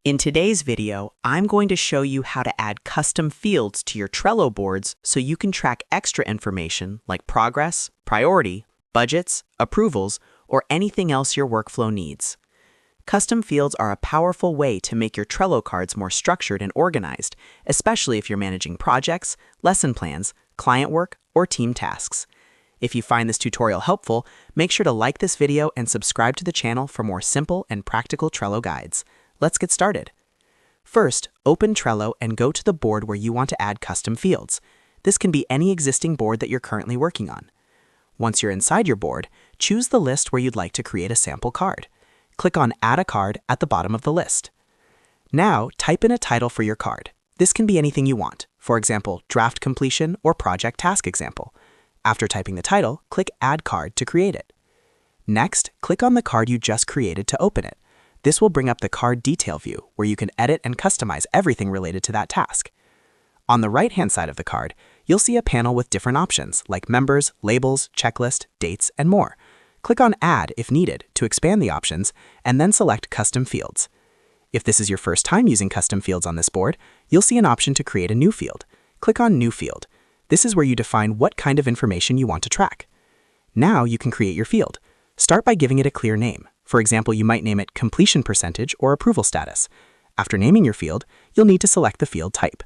In today's video, I'm going to show you how to add custom fields to your Trello boards so you can track extra information like progress, priority, budgets, approvals, or anything else your workflow needs. Custom fields are a powerful way to make your Trello cards more structured and organized, especially if you're managing projects, lesson plans, client work, or team tasks. If you find this tutorial helpful, make sure to like this video and subscribe to the channel for more simple and practical Trello guides. Let's get started. First, open Trello and go to the board where you want to add custom fields. This can be any existing board that you're currently working on. Once you're inside your board, choose the list where you'd like to create a sample card. Click on Add a Card at the bottom of the list. Now, type in a title for your card. This can be anything you want, for example, draft completion or project task example. After typing the title, click Add Card to create it. Next, click on the card you just created to open it. This will bring up the card detail view, where you can edit and customize everything related to that task. On the right-hand side of the card, you'll see a panel with different options like members, labels, checklist, dates, and more. Click on Add if needed to expand the options, and then select Custom Fields. If this is your first time using custom fields on this board, you'll see an option to create a new field. Click on New Field. This is where you define what kind of information you want to track. Now you can create your field. Start by giving it a clear name. For example, you might name it Completion Percentage or Approval Status. After naming your field, you'll need to select the field type.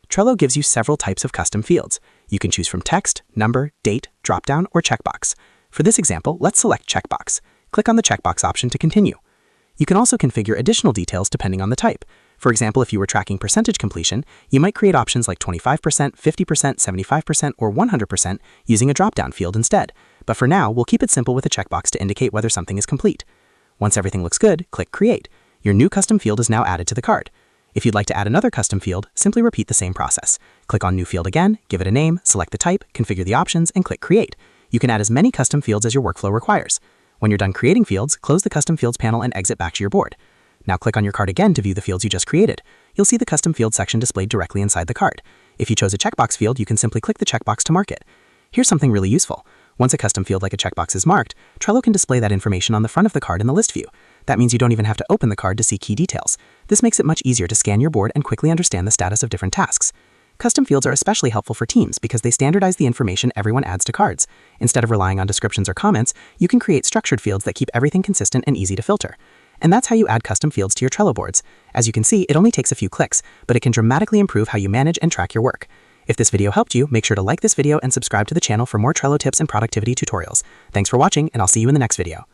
Trello gives you several types of custom fields. You can choose from text, number, date, dropdown, or checkbox. For this example, let's select Checkbox. Click on the Checkbox option to continue. You can also configure additional details depending on the type. For example, if you were tracking percentage completion, you might create options like 25%, 50%, 75%, or 100% using a dropdown field instead. But for now, we'll keep it simple with a checkbox to indicate whether something is complete. Once everything looks good, click Create. Your new custom field is now added to the card. If you'd like to add another custom field, simply repeat the same process. Click on New Field again, give it a name, select the type, configure the options, and click Create. You can add as many custom fields as your workflow requires. When you're done creating fields, close the Custom Fields panel and exit back to your board. Now click on your card again to view the fields you just created. You'll see the Custom Field section displayed directly inside the card. If you chose a checkbox field, you can simply click the checkbox to mark it. Here's something really useful. Once a custom field like a checkbox is marked, Trello can display that information on the front of the card in the list view. That means you don't even have to open the card to see key details. This makes it much easier to scan your board and quickly understand the status of different tasks. Custom fields are especially helpful for teams because they standardize the information everyone adds to cards. Instead of relying on descriptions or comments, you can create structured fields that keep everything consistent and easy to filter. And that's how you add custom fields to your Trello boards. As you can see, it only takes a few clicks, but it can dramatically improve how you manage and track your work. If this video helped you, make sure to like this video and subscribe to the channel for more Trello tips and productivity tutorials. Thanks for watching, and I'll see you in the next video.